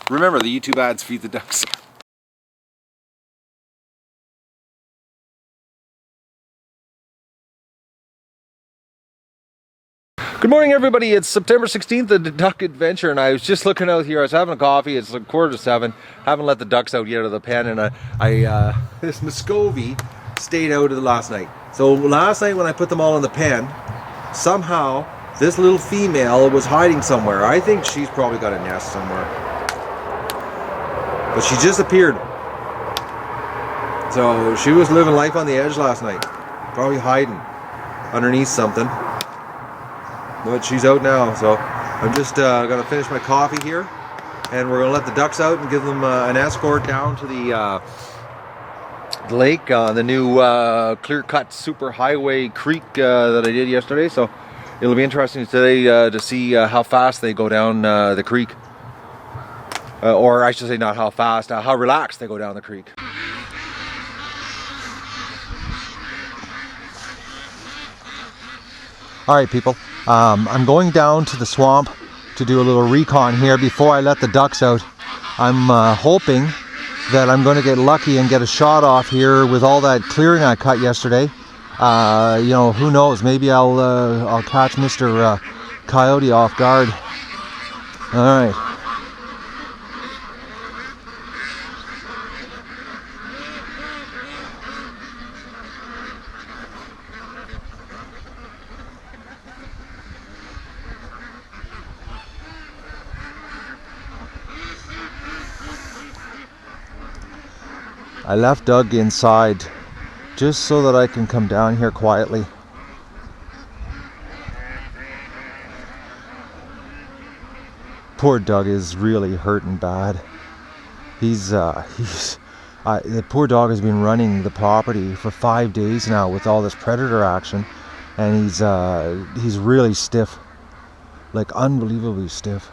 Remember, the YouTube ads feed the ducks. Good morning, everybody. It's September 16th, the Duck Adventure, and I was just looking out here. I was having a coffee. It's like 6:45. Haven't let the ducks out yet of the pen, and this Muscovy stayed out of the last night. So last night when I put them all in the pen, somehow this little female was hiding somewhere. I think she's probably got a nest somewhere, but she just appeared. So she was living life on the edge last night, probably hiding underneath something. But she's out now, so I'm just gonna finish my coffee here, and we're gonna let the ducks out and give them an escort down to the lake, the new clear-cut super highway creek that I did yesterday. So it'll be interesting today to see how fast they go down the creek, or I should say not how fast, how relaxed they go down the creek. All right, people. I'm going down to the swamp to do a little recon here before I let the ducks out. I'm hoping that I'm going to get lucky and get a shot off here with all that clearing I cut yesterday. You know, who knows? Maybe I'll catch Mr. Coyote off guard. All right. I left Doug inside just so that I can come down here quietly. Poor Doug is really hurting bad. The poor dog has been running the property for 5 days now with all this predator action, and he's really stiff, like unbelievably stiff.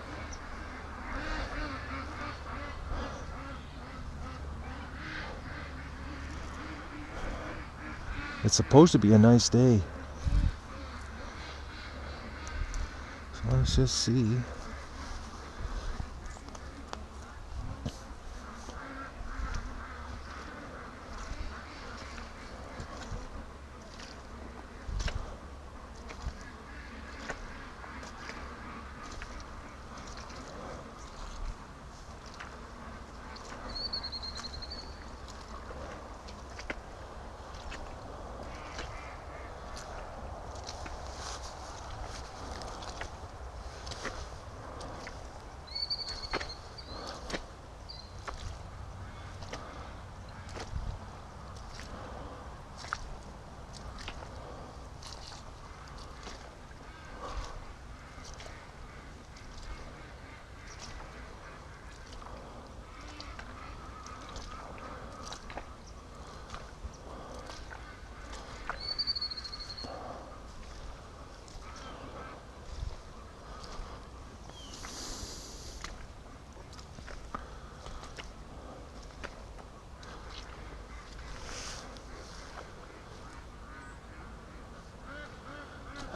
It's supposed to be a nice day. So let's just see.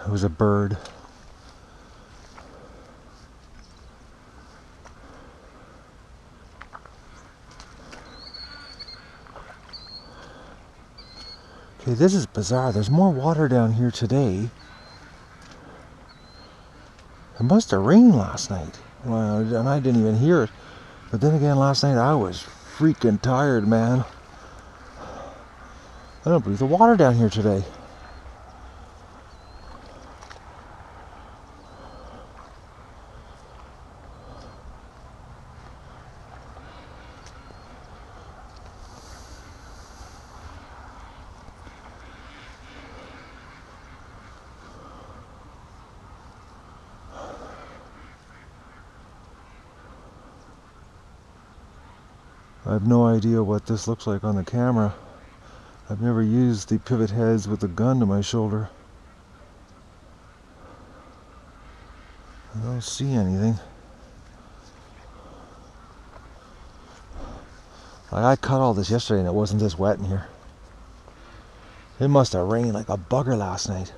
It was a bird. Okay, this is bizarre. There's more water down here today. It must have rained last night. Well, and I didn't even hear it. But then again, last night I was freaking tired, man. I don't believe the water down here today. I have no idea what this looks like on the camera. I've never used the pivot heads with a gun to my shoulder. I don't see anything. I cut all this yesterday and it wasn't this wet in here. It must have rained like a bugger last night.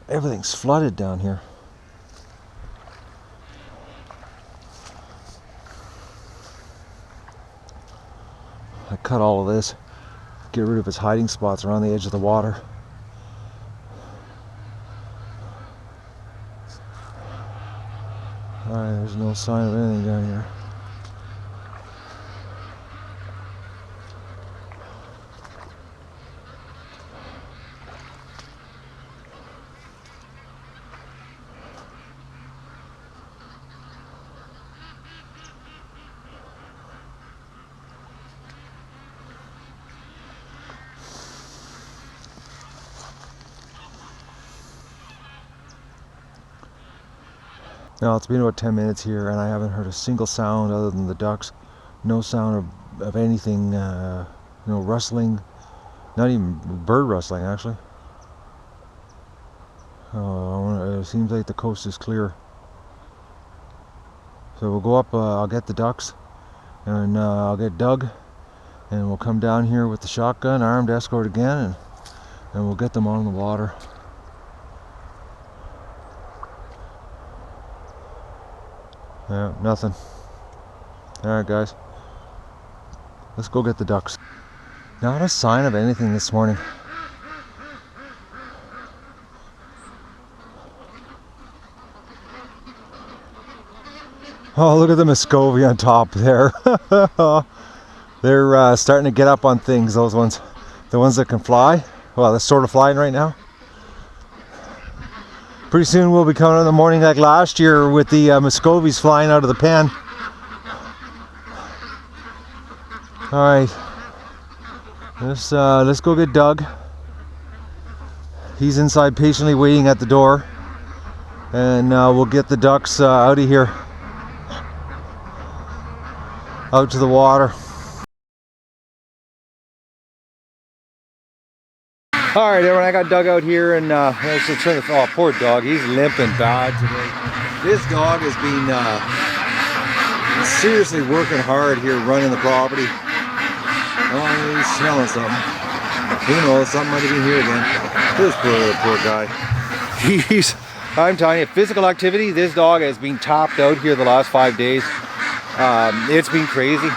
Everything's flooded down here. I cut all of this, get rid of its hiding spots around the edge of the water. Alright, there's no sign of anything down here. Now it's been about 10 minutes here and I haven't heard a single sound other than the ducks. No sound of anything, no rustling, not even bird rustling actually. It seems like the coast is clear. So we'll go up, I'll get the ducks and I'll get Doug and we'll come down here with the shotgun, armed escort again, and we'll get them on the water. Yeah, nothing. Alright guys, let's go get the ducks. Not a sign of anything this morning. Oh, look at the Muscovy on top there. They're starting to get up on things, those ones. The ones that can fly. Well, they're sort of flying right now. Pretty soon we'll be coming in the morning like last year with the Muscovies flying out of the pen. Alright, let's go get Doug. He's inside patiently waiting at the door. And we'll get the ducks out of here. Out to the water. Alright everyone, I got Doug out here and let's just turn the, oh poor dog, he's limping bad today. This dog has been seriously working hard here running the property. Oh, he's smelling something. Who knows, something might have been here again. This poor guy. I'm telling you, physical activity, this dog has been topped out here the last 5 days. It's been crazy.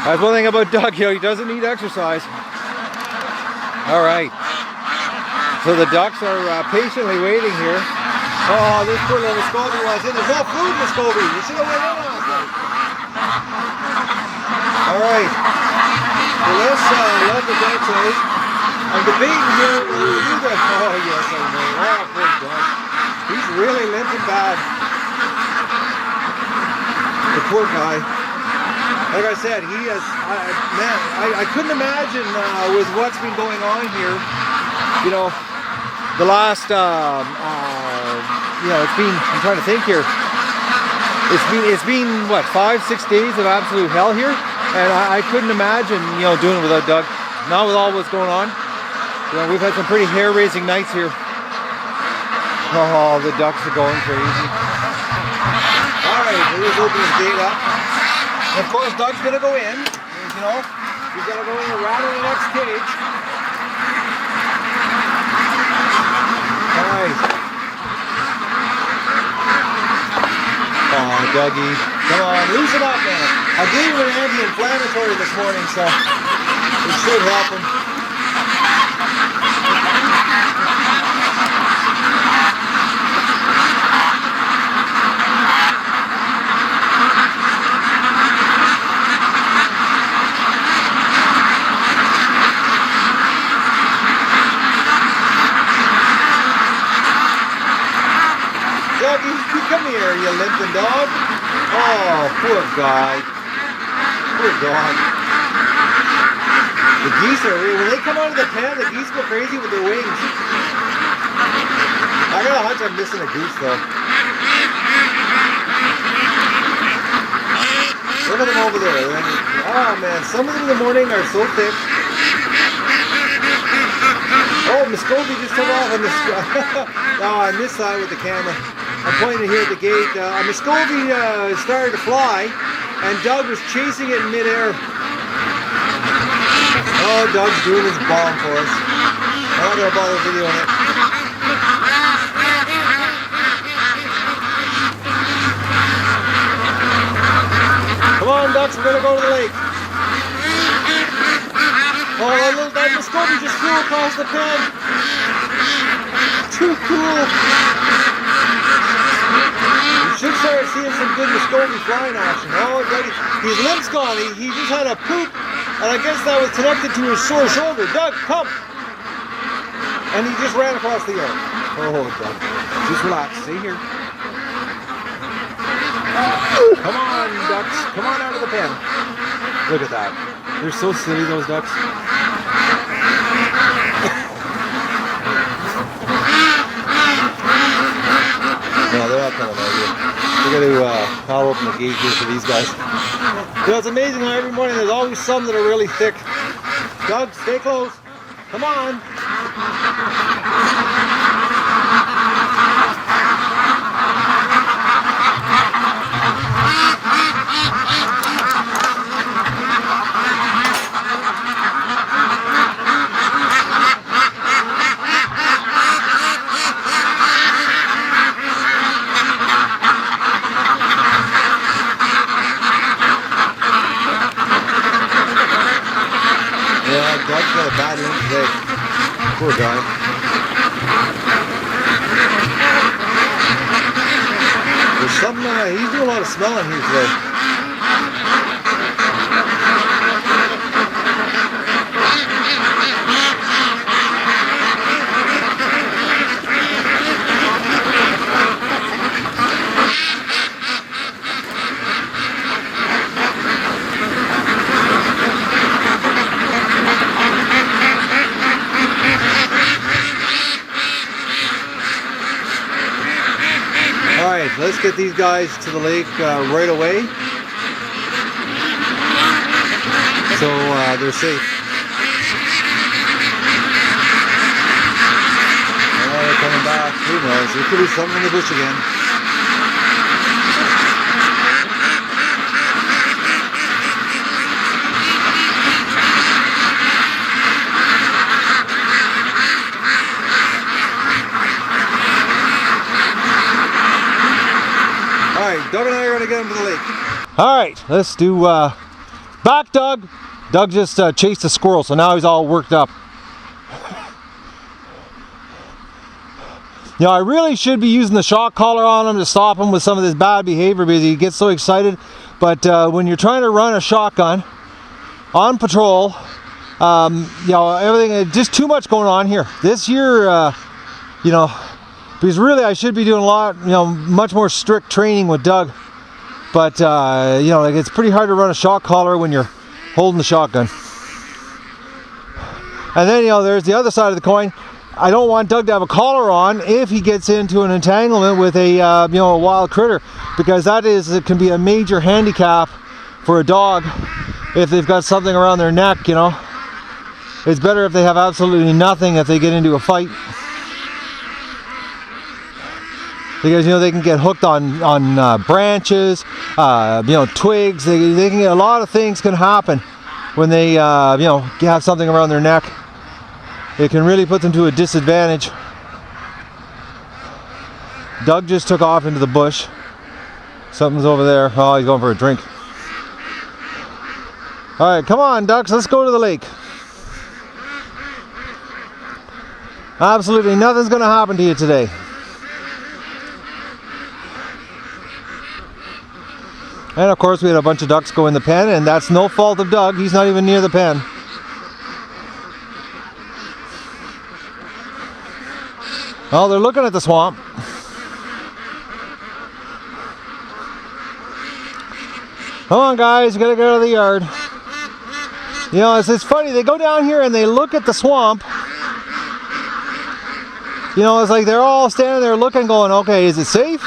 That's one thing about Doug, he doesn't need exercise. Alright, so the ducks are patiently waiting here. Oh, this poor little Muscovy was in. There's no food, Muscovy. You should have went in last night. Alright, so let's let the ducks out. I'm debating here whether we do that. Oh, yes, I know. Oh, poor dog. He's really limping bad. The poor guy. Like I said, he has, man, I couldn't imagine with what's been going on here, the last, it's been, I'm trying to think here, it's been what, 5-6 days of absolute hell here, and I couldn't imagine, doing it without Doug. Now with all what's going on, we've had some pretty hair-raising nights here. Oh, the ducks are going crazy. Alright, let's open this gate up. Of course, Doug's gonna go in. He's gotta go in and rattle the next cage. Alright. Oh, Dougie. Come on, loosen up, man. I gave him an anti-inflammatory this morning, so it should help him. Come here, you limping dog. Oh, poor guy. Poor dog. The geese are, when they come out of the pen, the geese go crazy with their wings. I got a hunch I'm missing a goose though. Look at them over there. Oh man, some of them in the morning are so thick. Oh, Muscovy just took off on this. On this side with the camera. I'm pointing here at the gate. Muscovy started to fly, and Doug was chasing it in midair. Oh, Doug's doing his bomb for us. I'm not going to bother videoing it. Come on, ducks, we're going to go to the lake. Oh, that Muscovy just flew across the pen. Too cool. You should start seeing some good Muscovy flying action. Oh, his limp's gone. He just had a poop, and I guess that was connected to his sore shoulder. Doug, come. And he just ran across the yard. Oh, Doug. Just relax. Stay here. Come on, ducks. Come on out of the pen. Look at that. They're so silly, those ducks. No, they're not coming out here. We're going to pop open the gate here for these guys. You know, it's amazing how every morning there's always some that are really thick. Doug, stay close. Come on. Doug's got a bad inch today. Poor guy. There's something, he's doing a lot of smelling here today. Alright, let's get these guys to the lake right away, so they're safe. Oh, they're coming back. Who knows? There could be something in the bush again. Alright, Doug and I are going to get him to the lake. Alright, let's do back Doug. Doug just chased a squirrel, so now he's all worked up. You know, I really should be using the shock collar on him to stop him with some of this bad behavior because he gets so excited. But when you're trying to run a shotgun on patrol, you know, everything, just too much going on here. This year, you know, because really I should be doing a lot, you know, much more strict training with Doug. But, you know, like, it's pretty hard to run a shock collar when you're holding the shotgun. And then, you know, there's the other side of the coin. I don't want Doug to have a collar on if he gets into an entanglement with a, you know, a wild critter. Because it can be a major handicap for a dog if they've got something around their neck, you know. It's better if they have absolutely nothing if they get into a fight. Because, you know, they can get hooked on branches, you know, twigs. They can get, a lot of things can happen when they, you know, have something around their neck. It can really put them to a disadvantage. Doug just took off into the bush. Something's over there. Oh, he's going for a drink. All right, come on, ducks. Let's go to the lake. Absolutely nothing's going to happen to you today. And of course we had a bunch of ducks go in the pen, and that's no fault of Doug. He's not even near the pen. Well, they're looking at the swamp. Come on guys, you gotta get out of the yard. You know, it's funny, they go down here and they look at the swamp. You know, it's like they're all standing there looking, going, okay, is it safe?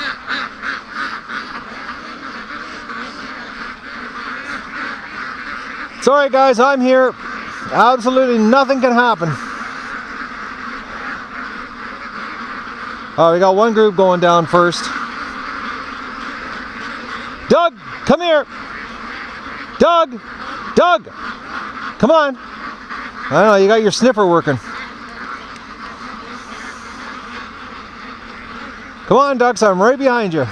It's alright guys, I'm here. Absolutely nothing can happen. We got one group going down first. Doug, come here. Doug, Doug, come on. I don't know, you got your sniffer working. Come on, ducks, I'm right behind you.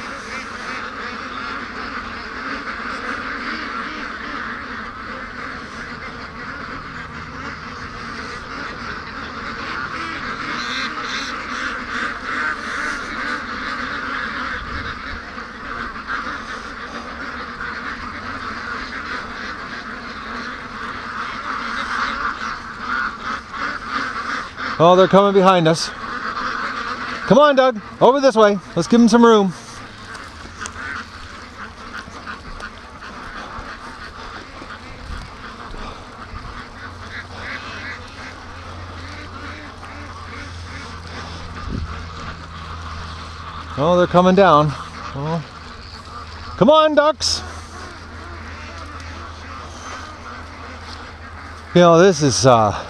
Oh, they're coming behind us. Come on, Doug. Over this way. Let's give them some room. Oh, they're coming down. Oh. Come on, ducks. You know, this is, I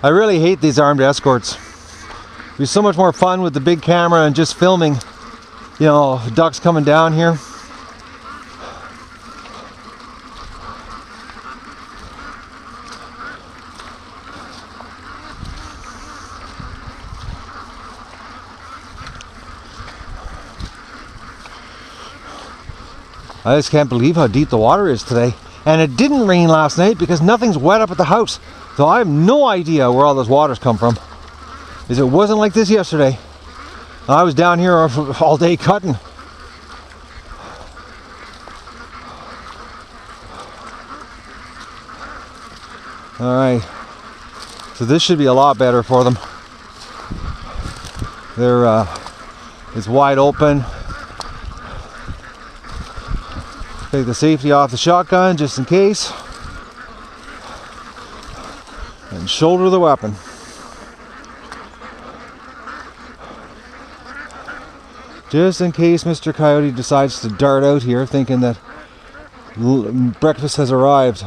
really hate these armed escorts. It'd be so much more fun with the big camera and just filming, you know, ducks coming down here. I just can't believe how deep the water is today. And it didn't rain last night because nothing's wet up at the house. So I have no idea where all this water's come from. Because it wasn't like this yesterday. I was down here all day cutting. Alright. So this should be a lot better for them. It's wide open. Take the safety off the shotgun just in case. And shoulder the weapon. Just in case Mr. Coyote decides to dart out here thinking that breakfast has arrived.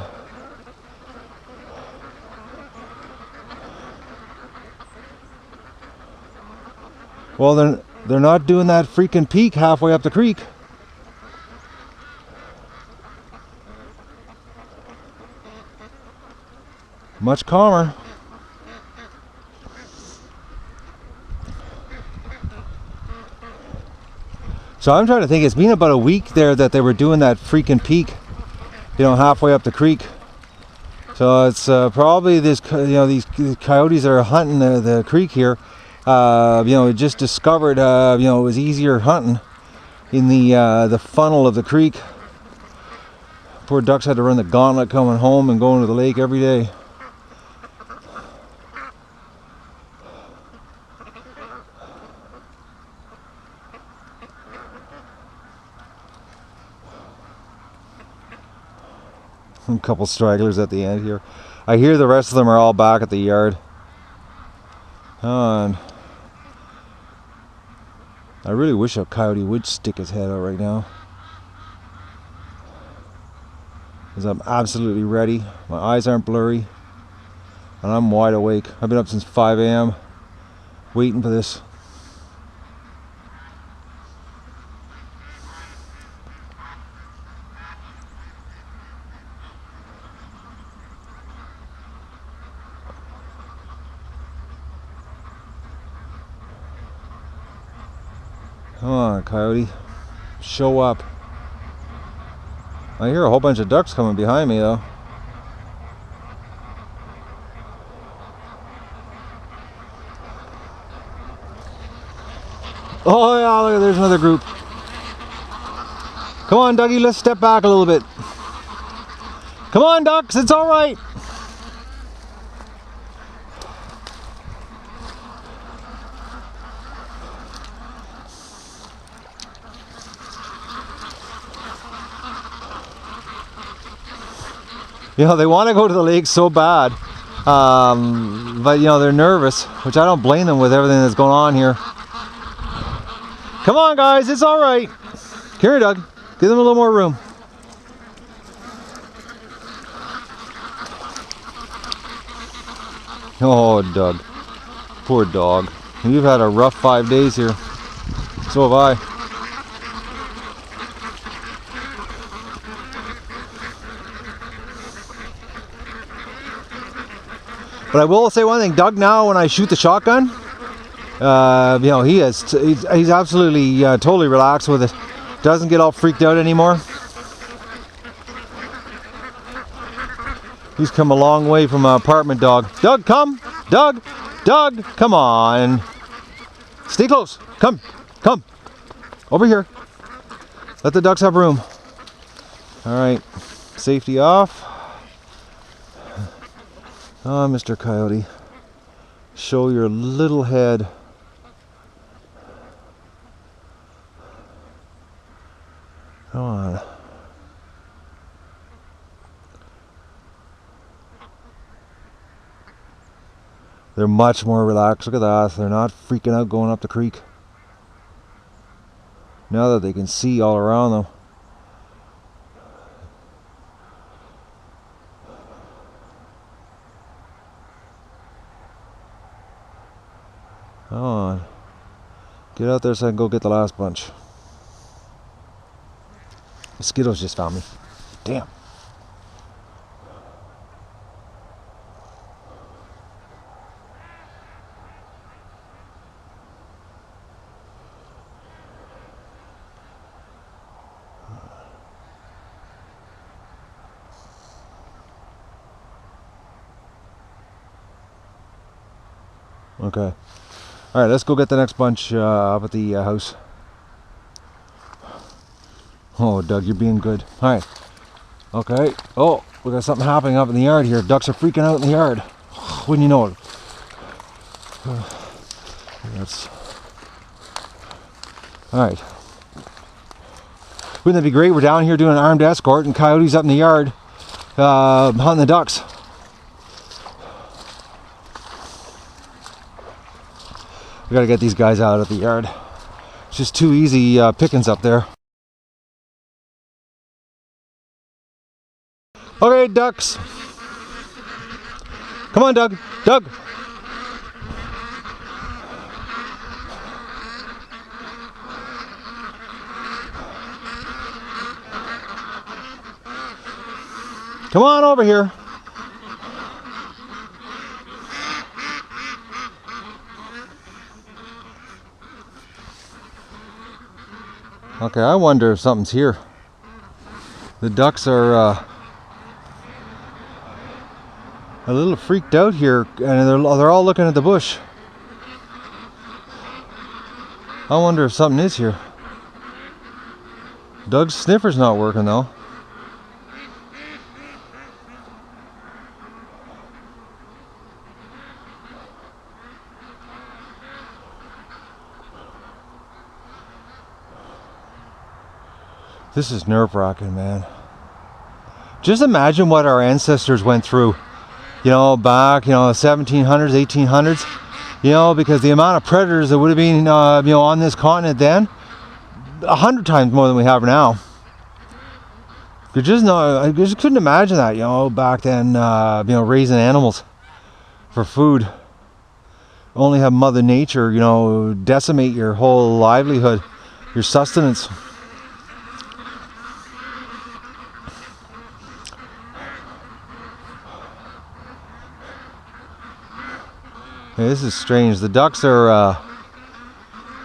Well, they're not doing that freaking peak halfway up the creek. Much calmer. So I'm trying to think, it's been about a week there that they were doing that freaking peak, you know, halfway up the creek. So it's probably this, you know, these coyotes that are hunting the creek here, you know, just discovered, you know, it was easier hunting in the funnel of the creek. Poor ducks had to run the gauntlet coming home and going to the lake every day. A couple stragglers at the end here. I hear the rest of them are all back at the yard. And I really wish a coyote would stick his head out right now. Because I'm absolutely ready. My eyes aren't blurry. And I'm wide awake. I've been up since 5 a.m. waiting for this. Come on, coyote. Show up. I hear a whole bunch of ducks coming behind me, though. Oh, yeah, look, there's another group. Come on, Dougie, let's step back a little bit. Come on, ducks, it's all right. You know, they want to go to the lake so bad, but you know, they're nervous, which I don't blame them with everything that's going on here. Come on, guys, it's all right. Come here, Doug. Give them a little more room. Oh, Doug. Poor dog. You've had a rough 5 days here. So have I. But I will say one thing, Doug, now when I shoot the shotgun, you know, he's absolutely totally relaxed with it. Doesn't get all freaked out anymore. He's come a long way from an apartment dog. Doug, come! Doug! Doug! Come on! Stay close! Come! Come! Over here. Let the ducks have room. Alright. Safety off. Oh, Mr. Coyote. show your little head. Come on. They're much more relaxed. Look at that. They're not freaking out going up the creek. Now that they can see all around them. Come on. Get out there so I can go get the last bunch. Mosquitoes just found me. Damn. Okay. All right, let's go get the next bunch up at the house. Oh, Doug, you're being good. All right. Okay. Oh, we got something happening up in the yard here. Ducks are freaking out in the yard. Wouldn't you know it? That's... All right. Wouldn't that be great? We're down here doing an armed escort and coyotes up in the yard hunting the ducks. We gotta get these guys out of the yard. It's just too easy pickings up there. Okay, ducks. Come on, Doug. Doug. Come on over here. Okay, I wonder if something's here. The ducks are a little freaked out here, and they're all looking at the bush. I wonder if something is here. Doug's sniffer's not working though. This is nerve-wracking, man. Just imagine what our ancestors went through, you know, back, 1700s, 1800s, because the amount of predators that would have been, on this continent then, 100 times more than we have now. I just couldn't imagine that, back then, raising animals for food. Only have Mother Nature, decimate your whole livelihood, your sustenance. Hey, this is strange. The ducks are,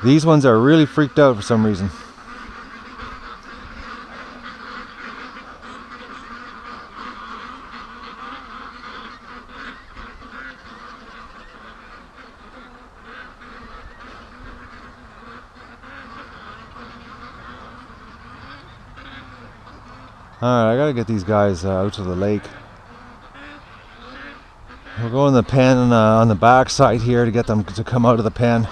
these ones are really freaked out for some reason. Alright, I gotta get these guys out to the lake. We'll go in the pen on the back side here to get them to come out of the pen.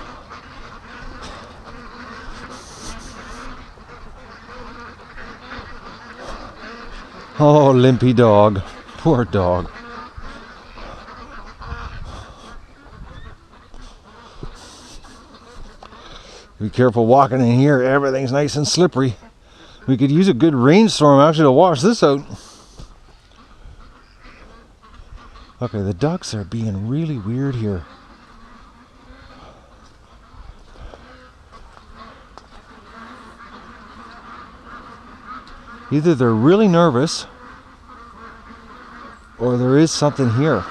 Oh, limpy dog. Poor dog. Be careful walking in here. Everything's nice and slippery. We could use a good rainstorm actually to wash this out. Okay, the ducks are being really weird here. Either they're really nervous or there is something here.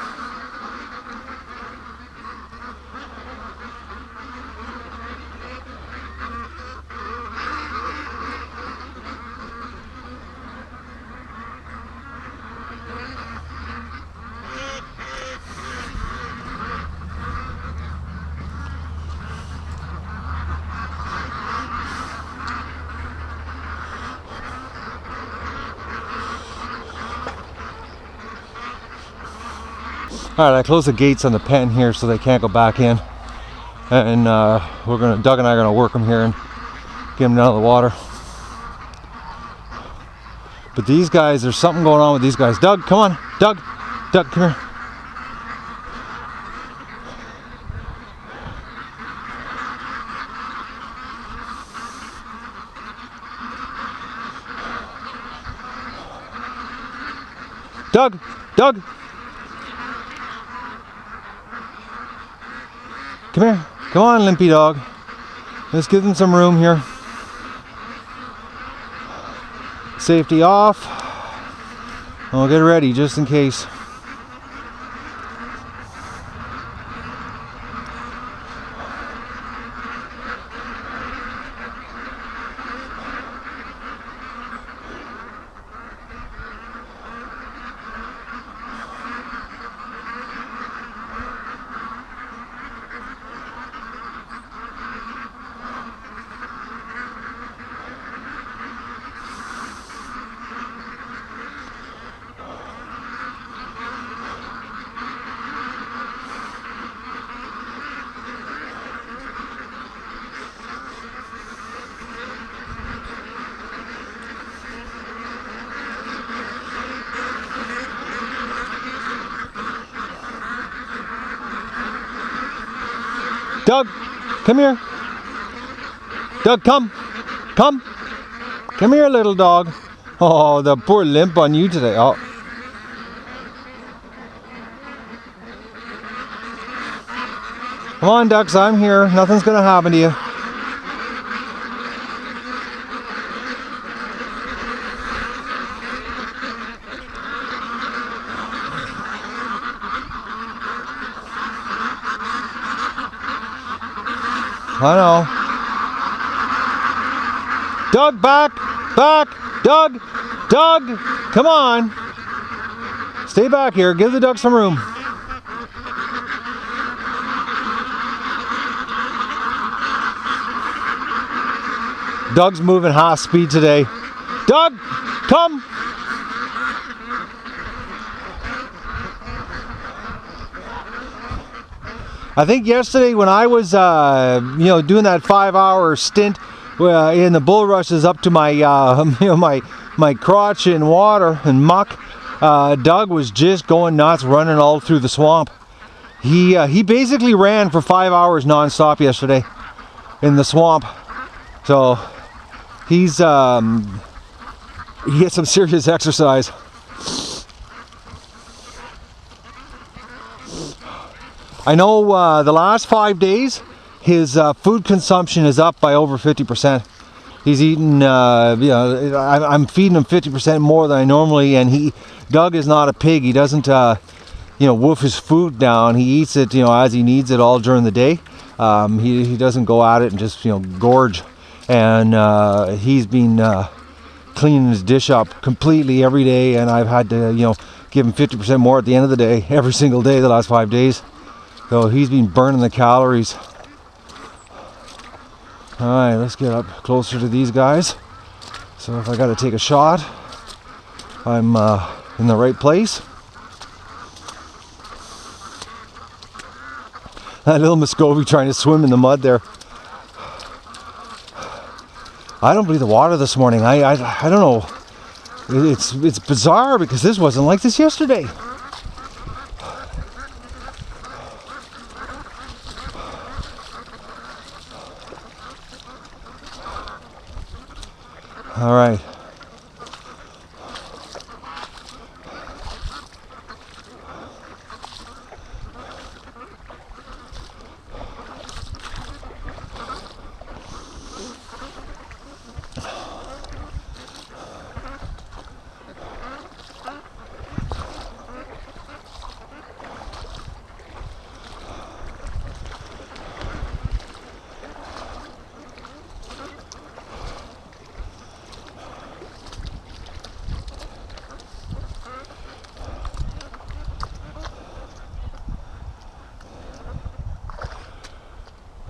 Alright, I closed the gates on the pen here so they can't go back in. And Doug and I are gonna work them here and get them down to the water. But these guys, there's something going on with these guys. Doug, come on. Doug, come here. Doug! Come here. Come on, limpy dog. Let's give them some room here. Safety off. I'll get ready just in case. Doug, come here. Doug, come. Come here, little dog. Oh, the poor limp on you today. Oh. Come on, ducks, I'm here. Nothing's gonna happen to you. I know. Doug, back! Doug! Come on! Stay back here. Give the ducks some room. Doug's moving half speed today. Doug, come! I think yesterday when I was, doing that 5-hour stint in the bulrushes up to my, my crotch in water and muck, Doug was just going nuts, running all through the swamp. He basically ran for 5 hours non-stop yesterday in the swamp. So he gets some serious exercise. I know the last 5 days his food consumption is up by over 50%. He's eating, I'm feeding him 50% more than I normally, and Doug is not a pig. He doesn't, wolf his food down. He eats it, as he needs it all during the day. He doesn't go at it and just, gorge. And he's been cleaning his dish up completely every day, and I've had to, give him 50% more at the end of the day, every single day the last 5 days. So he's been burning the calories. Alright, let's get up closer to these guys. So if I gotta take a shot, I'm in the right place. That little Muscovy trying to swim in the mud there. I don't believe the water this morning. I don't know. It's bizarre because this wasn't like this yesterday. All right.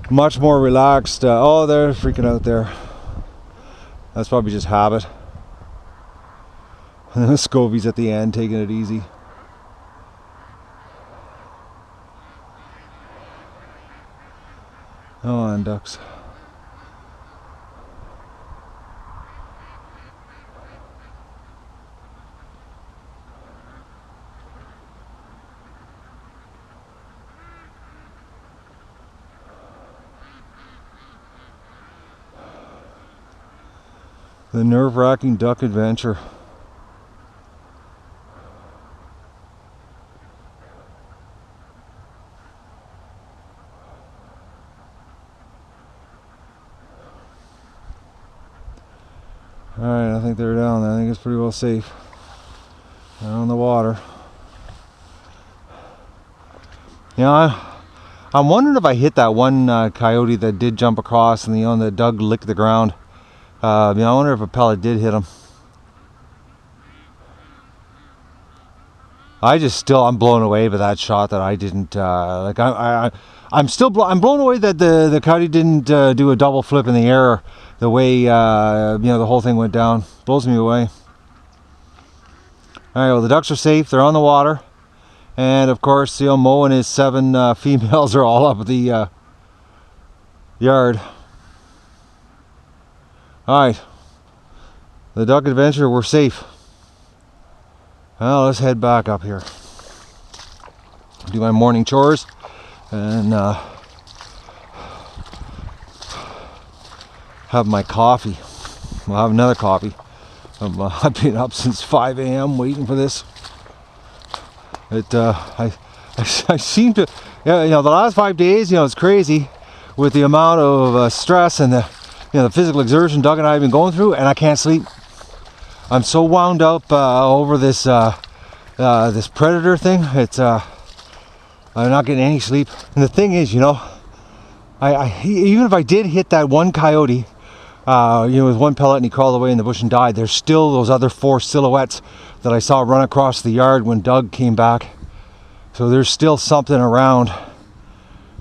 Much more relaxed. Oh, they're freaking out there. That's probably just habit. And then Muscovy's at the end, taking it easy. Come on, ducks. The nerve-wracking duck adventure. Alright, I think they're down there. I think it's pretty well safe. They're on the water. I'm wondering if I hit that one coyote that did jump across and the Doug licked the ground. I wonder if a pellet did hit him. I'm blown away by that shot that I didn't I'm blown away that the coyote didn't do a double flip in the air the way the whole thing went down. Blows me away. All right, well, the ducks are safe. They're on the water, and of course, Mo and his 7 females are all up at the yard. All right, the duck adventure, we're safe. Well, let's head back up here. Do my morning chores and have my coffee. I'll have another coffee. I've been up since 5 a.m. waiting for this. I seem to, the last 5 days, it's crazy with the amount of stress and the physical exertion Doug and I have been going through, and I can't sleep. I'm so wound up over this this predator thing. It's I'm not getting any sleep. And the thing is, even if I did hit that one coyote, with one pellet and he crawled away in the bush and died, there's still those other 4 silhouettes that I saw run across the yard when Doug came back. So there's still something around.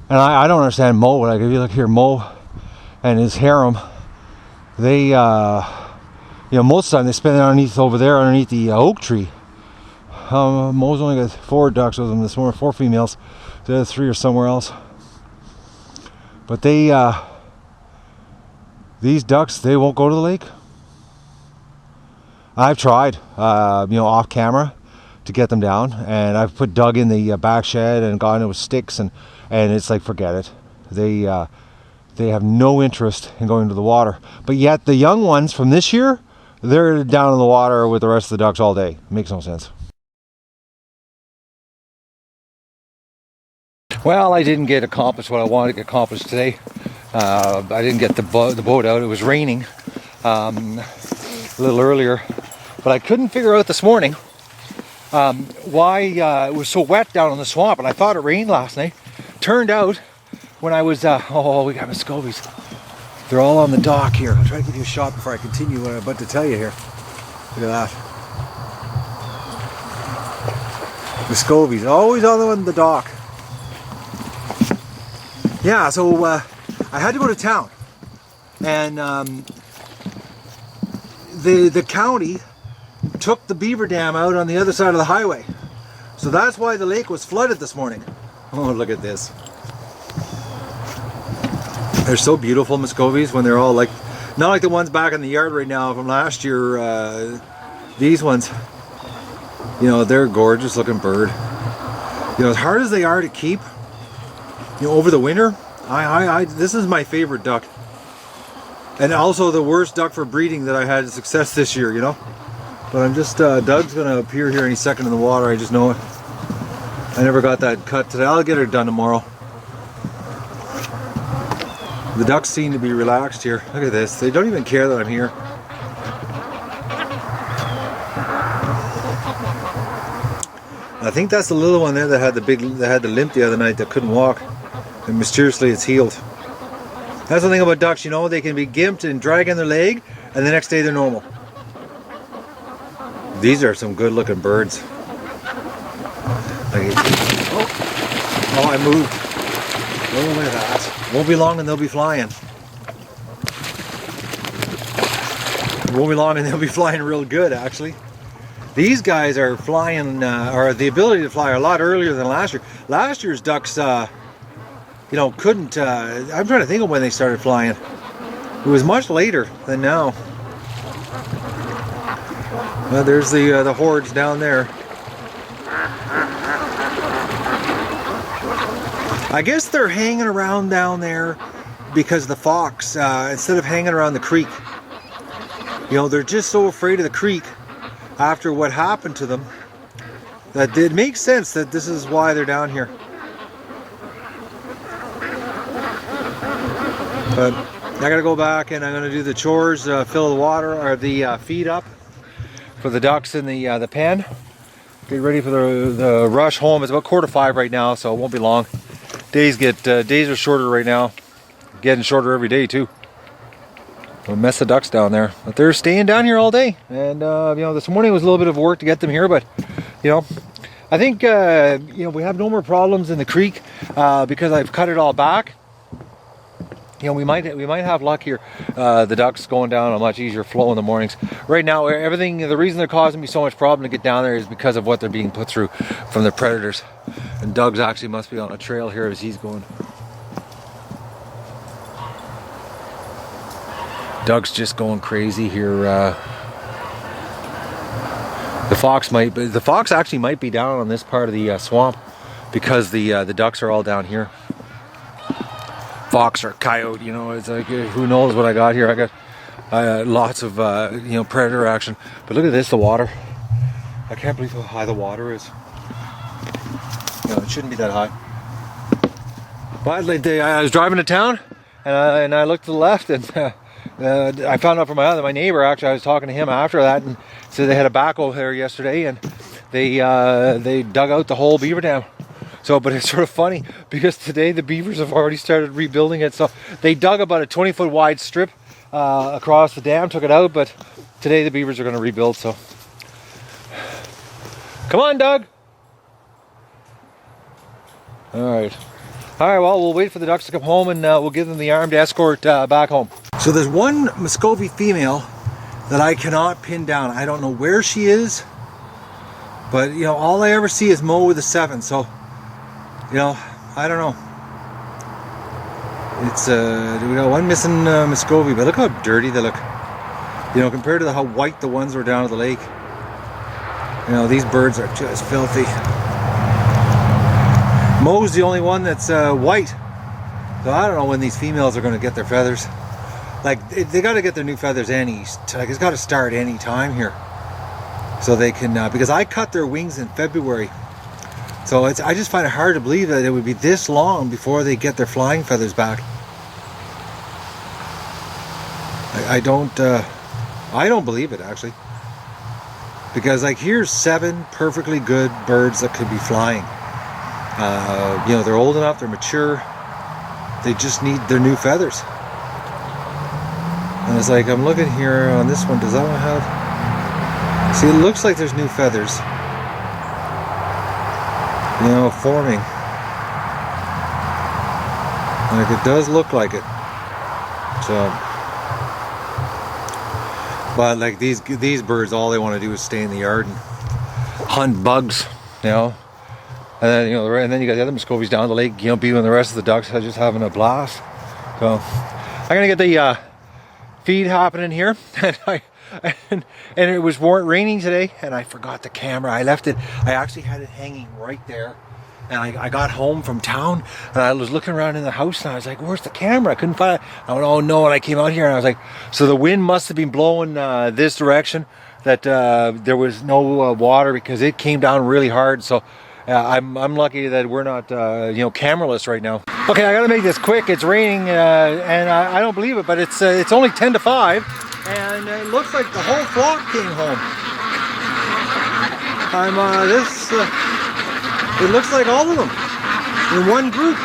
And I don't understand Mo. Like, if you look here, Mo and his harem, they most of the time they spend it underneath the oak tree. Mo's only got 4 ducks with him this morning, 4 females. The other 3 are somewhere else. But these ducks, they won't go to the lake. I've tried, off camera to get them down, and I've put Doug in the back shed and gone in with sticks, and it's like, forget it. They have no interest in going to the water. But yet the young ones from this year, they're down in the water with the rest of the ducks all day. Makes no sense. Well, I didn't get accomplished what I wanted to get accomplished today. I didn't get the boat out. It was raining a little earlier, but I couldn't figure out this morning why it was so wet down in the swamp, and I thought it rained last night. Turned out when I was we got Muscovies. They're all on the dock here. I'll try to give you a shot before I continue what I'm about to tell you here. Look at that. Muscovies, always on the dock. Yeah, so I had to go to town, and the county took the beaver dam out on the other side of the highway, so that's why the lake was flooded this morning. Oh, look at this. They're so beautiful, Muscovies, when they're all like, not like the ones back in the yard right now from last year. These ones, they're a gorgeous looking bird. As hard as they are to keep, over the winter, this is my favorite duck, and also the worst duck for breeding that I had success this year. But I'm just Doug's gonna appear here any second in the water. I just know it. I never got that cut today. I'll get her done tomorrow. The ducks seem to be relaxed here. Look at this. They don't even care that I'm here. I think that's the little one there that had the limp the other night that couldn't walk. And mysteriously it's healed. That's the thing about ducks, they can be gimped and dragging their leg, and the next day they're normal. These are some good looking birds. I moved. Oh, look at that. Won't be long and they'll be flying. Won't be long and they'll be flying real good, actually. These guys are flying, or the ability to fly a lot earlier than last year. Last year's ducks, you know, couldn't, I'm trying to think of when they started flying. It was much later than now. Well, there's the hordes down there. I guess they're hanging around down there because the fox, instead of hanging around the creek. You know, they're just so afraid of the creek after what happened to them that it makes sense that this is why they're down here. But I gotta go back and I'm gonna do the chores, fill the water or the feed up for the ducks in the pen. Get ready for the rush home. It's about 4:45 right now, so it won't be long. Days are shorter right now. Getting shorter every day too. A mess of ducks down there, but they're staying down here all day. And you know, this morning was a little bit of work to get them here, but you know, I think you know, we have no more problems in the creek because I've cut it all back. You know, we might have luck here. The ducks going down a much easier flow in the mornings. Right now, everything, the reason they're causing me so much problem to get down there is because of what they're being put through from the predators. And Doug's actually must be on a trail here as he's going. Doug's just going crazy here. The fox actually might be down on this part of the swamp because the ducks are all down here. Fox or coyote, you know, it's like who knows what I got here. I got lots of you know, predator action. But look at this, the water. I can't believe how high the water is. You know, it shouldn't be that high. But like, I was driving to town and I looked to the left and I found out from my neighbor, actually, I was talking to him after that, and said they had a backhoe there yesterday and they dug out the whole beaver dam. So, but it's sort of funny because today the beavers have already started rebuilding it. So they dug about a 20-foot wide strip across the dam, took it out, but today the beavers are going to rebuild. So, come on, Doug. All right. Well, we'll wait for the ducks to come home and we'll give them the armed escort back home. So there's one Muscovy female that I cannot pin down. I don't know where she is, but you know, all I ever see is Mo with a 7. So, you know, I don't know. It's we got one missing Muscovy, but look how dirty they look. You know, compared to how white the ones were down at the lake. You know, these birds are just filthy. Mo's the only one that's white. So I don't know when these females are going to get their feathers. Like, they got to get their new feathers like, it's got to start any time here. So they can, because I cut their wings in February. So I just find it hard to believe that it would be this long before they get their flying feathers back. I don't believe it, actually. Because like, here's 7 perfectly good birds that could be flying. You know, they're old enough, they're mature. They just need their new feathers. And it's like, I'm looking here on this one, does that one have? See, it looks like there's new feathers. You know, forming. Like, it does look like it. So, but like these birds, all they want to do is stay in the yard and hunt bugs, you know. And then, you know, and then you got the other Muscovies down the lake, you know, being the rest of the ducks are just having a blast. So I'm gonna get the feed happening here, and it was raining today, and I forgot the camera. I left it. I actually had it hanging right there, and I got home from town, and I was looking around in the house, and I was like, "Where's the camera?" I couldn't find it. I went, "Oh no!" And I came out here, and I was like, "So the wind must have been blowing this direction. That there was no water because it came down really hard." So. I'm lucky that we're not, you know, cameraless right now. Okay, I gotta make this quick. It's raining, and I don't believe it, but it's only 10 to 5, and it looks like the whole flock came home. It looks like all of them in one group.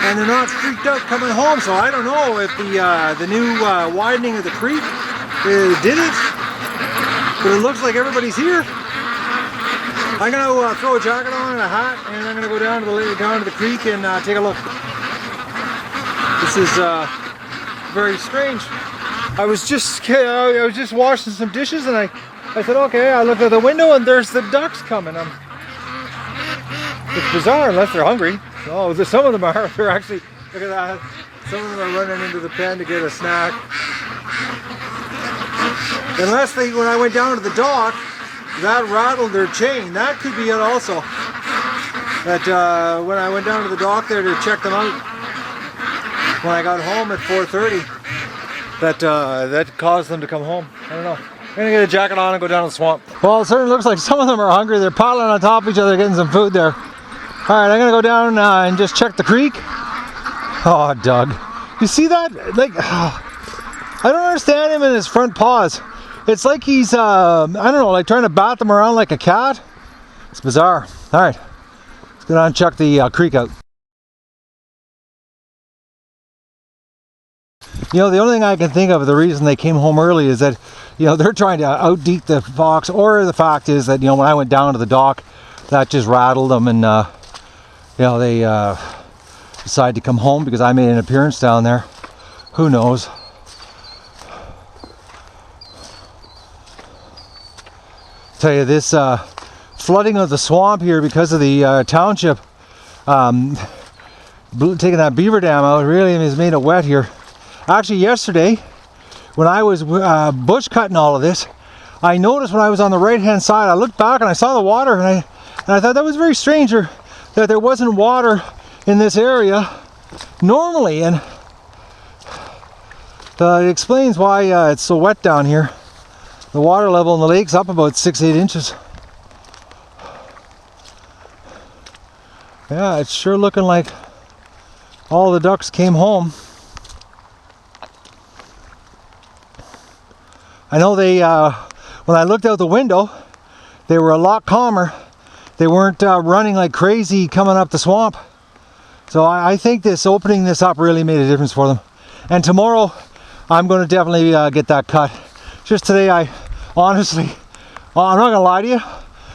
And they're not freaked out coming home, so I don't know if the new widening of the creek did it, but it looks like everybody's here. I'm gonna throw a jacket on and a hat, and I'm gonna go down to the creek and take a look. This is very strange. I was just washing some dishes, and I said, okay, I looked at the window and there's the ducks coming. It's bizarre unless they're hungry. Oh, some of them are. They're actually, look at that. Some of them are running into the pen to get a snack. Unless they, when I went down to the dock, that rattled their chain. That could be it also. That when I went down to the dock there to check them out, when I got home at 4:30, that caused them to come home. I don't know. I'm gonna get a jacket on and go down to the swamp. Well, it certainly looks like some of them are hungry. They're piling on top of each other getting some food there. Alright, I'm gonna go down and just check the creek. Oh, Doug. You see that? Like, I don't understand him in his front paws. It's like he's, I don't know, like trying to bat them around like a cat. It's bizarre. Alright, let's go down and check the creek out. You know, the only thing I can think of, the reason they came home early is that, you know, they're trying to outdeek the fox, or the fact is that, you know, when I went down to the dock, that just rattled them, and, you know, they decided to come home because I made an appearance down there. Who knows? Tell you, this flooding of the swamp here because of the township taking that beaver dam out really has made it wet here. Actually, yesterday when I was bush cutting all of this, I noticed when I was on the right hand side, I looked back and I saw the water, and I thought that was very strange that there wasn't water in this area normally, and it explains why it's so wet down here. The water level in the lake's up about 6-8 inches. Yeah, it's sure looking like all the ducks came home. I know they, when I looked out the window, they were a lot calmer. They weren't running like crazy coming up the swamp. So I think opening this up really made a difference for them. And tomorrow, I'm going to definitely get that cut. Just today, I honestly, I'm not going to lie to you,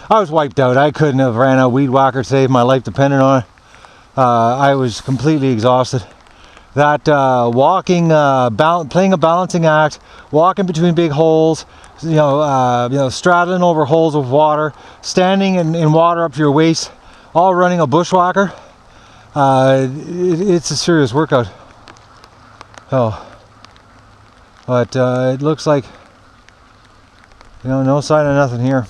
I was wiped out. I couldn't have ran a weed whacker today if my life depended on it. I was completely exhausted. That walking, playing a balancing act, walking between big holes, you know, straddling over holes of water, standing in water up to your waist, all running a bushwhacker. It's a serious workout. Oh, but it looks like, you know, no sign of nothing here.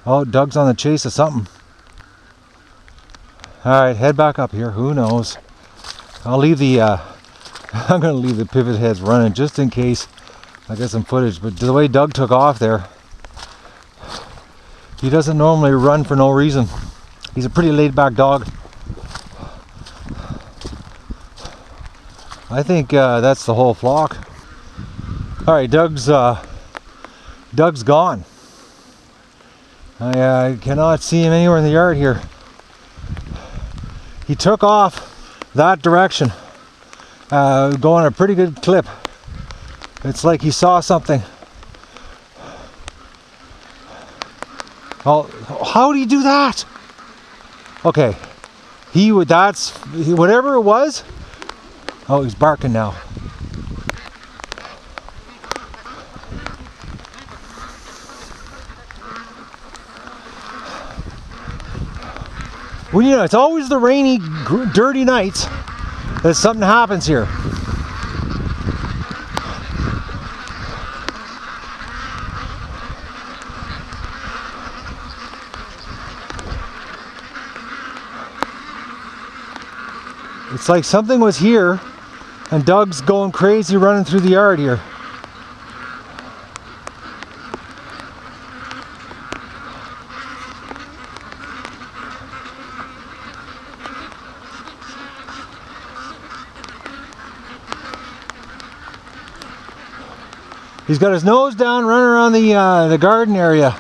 Oh, Doug's on the chase of something. Alright, head back up here. Who knows? I'll leave the, I'm going to leave the pivot heads running just in case I get some footage. But the way Doug took off there, he doesn't normally run for no reason. He's a pretty laid back dog. I think that's the whole flock. Alright, Doug's gone. I cannot see him anywhere in the yard here. He took off that direction, going a pretty good clip. It's like he saw something. Oh, how did he do that? Okay, whatever it was. Oh, he's barking now. Well, you know, it's always the rainy, dirty nights that something happens here. It's like something was here, and Doug's going crazy running through the yard here. He's got his nose down, running around the garden area.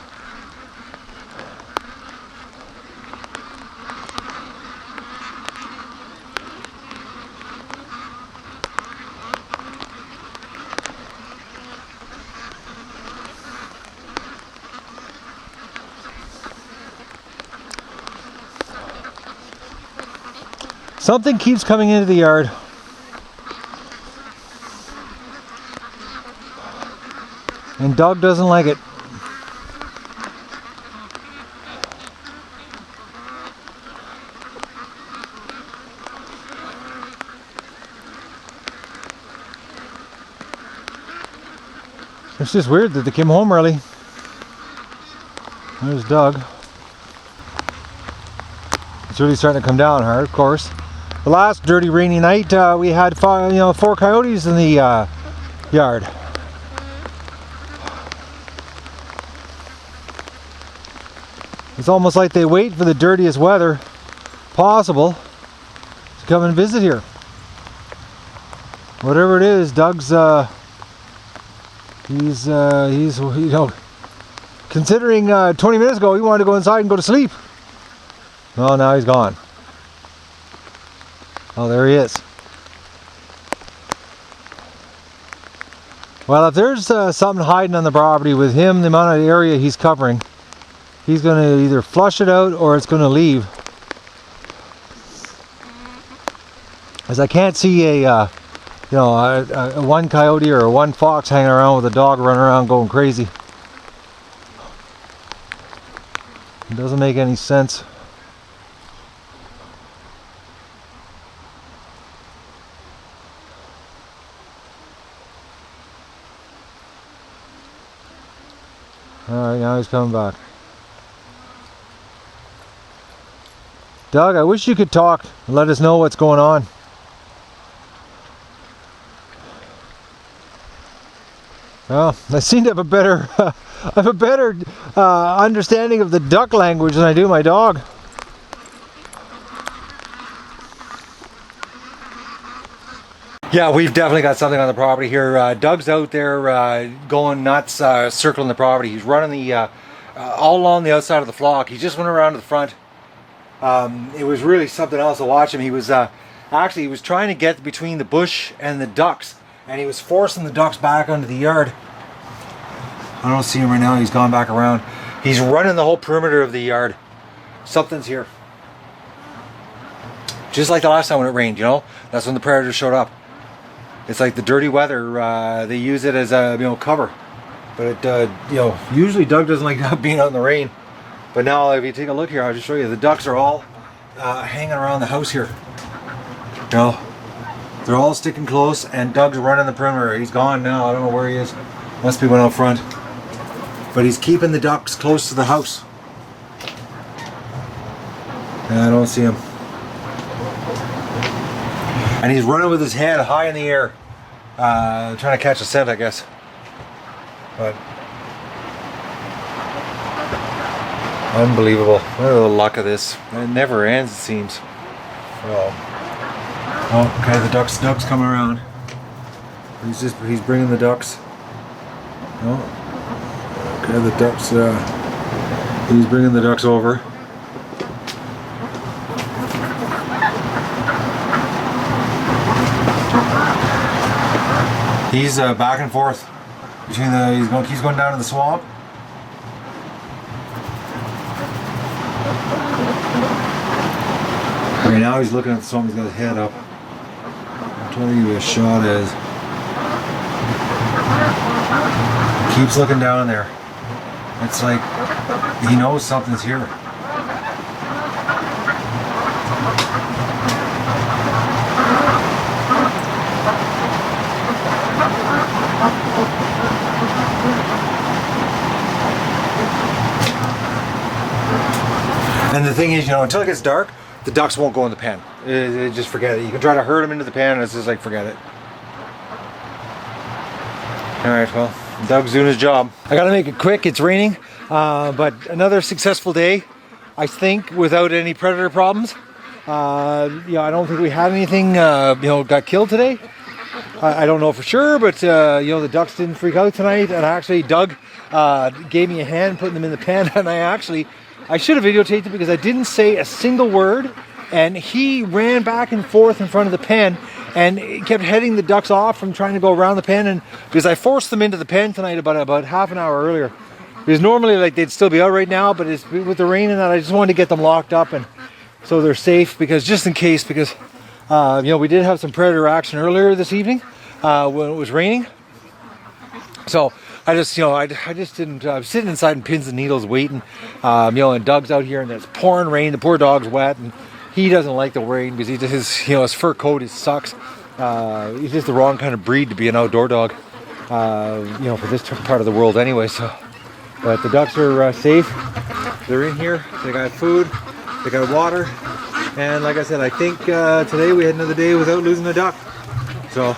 Something keeps coming into the yard. And Doug doesn't like it. It's just weird that they came home early. There's Doug. It's really starting to come down hard, of course. The last dirty rainy night, we had 4 coyotes in the yard. It's almost like they wait for the dirtiest weather possible to come and visit here. Whatever it is, Doug's he's you know, considering 20 minutes ago he wanted to go inside and go to sleep. Well, now he's gone. Oh, there he is. Well, if there's something hiding on the property with him, the amount of area he's covering, he's going to either flush it out or it's going to leave. As I can't see a one coyote or one fox hanging around with a dog running around going crazy. It doesn't make any sense. Alright, now he's coming back. Doug, I wish you could talk and let us know what's going on. Well, I seem to have a better, understanding of the duck language than I do my dog. Yeah, we've definitely got something on the property here. Doug's out there going nuts, circling the property. He's running the all along the outside of the flock. He just went around to the front. It was really something else to watch him. He was actually he was trying to get between the bush and the ducks, and he was forcing the ducks back onto the yard. I don't see him right now. He's gone back around. He's running the whole perimeter of the yard. Something's here. Just like the last time when it rained, you know. That's when the predators showed up. It's like the dirty weather. They use it as a cover. But usually Doug doesn't like being out in the rain. But now, if you take a look here, I'll just show you. The ducks are all hanging around the house here. You know, they're all sticking close, and Doug's running the perimeter. He's gone now. I don't know where he is. Must be one out front. But he's keeping the ducks close to the house. And I don't see him. And he's running with his head high in the air, trying to catch a scent, I guess. But unbelievable. What the luck of this. It never ends, it seems. Oh, okay, the duck's coming around. He's bringing the ducks. Oh. Okay, the ducks, he's bringing the ducks over. He's back and forth between he's going down to the swamp. Right now he's looking at the swamp. He's got his head up. I'm trying to give you a shot as he keeps looking down there. It's like he knows something's here. And the thing is, until it gets dark, the ducks won't go in the pen. Just forget it. You can try to herd them into the pen, and it's just like, forget it. Alright, well, Doug's doing his job. I gotta make it quick. It's raining, but another successful day, I think, without any predator problems. I don't think we had anything, got killed today. I don't know for sure, but the ducks didn't freak out tonight. And actually, Doug gave me a hand putting them in the pen, and I should have videotaped it because I didn't say a single word, and he ran back and forth in front of the pen and kept heading the ducks off from trying to go around the pen, and because I forced them into the pen tonight about half an hour earlier. Because normally they'd still be out right now, but with the rain and that, I just wanted to get them locked up and so they're safe, because just in case, because we did have some predator action earlier this evening when it was raining. So I just, you know, I just didn't. I was sitting inside in pins and needles waiting, you know, and Doug's out here and it's pouring rain. The poor dog's wet and he doesn't like the rain because his fur coat sucks. He's just the wrong kind of breed to be an outdoor dog, you know, for this part of the world anyway. So, but the ducks are safe. They're in here. They got food. They got water. And like I said, I think today we had another day without losing a duck. So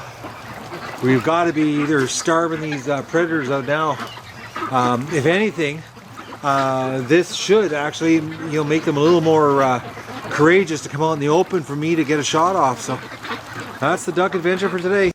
we've got to be either starving these predators out now. If anything, this should actually, you know, make them a little more courageous to come out in the open for me to get a shot off. So that's the duck adventure for today.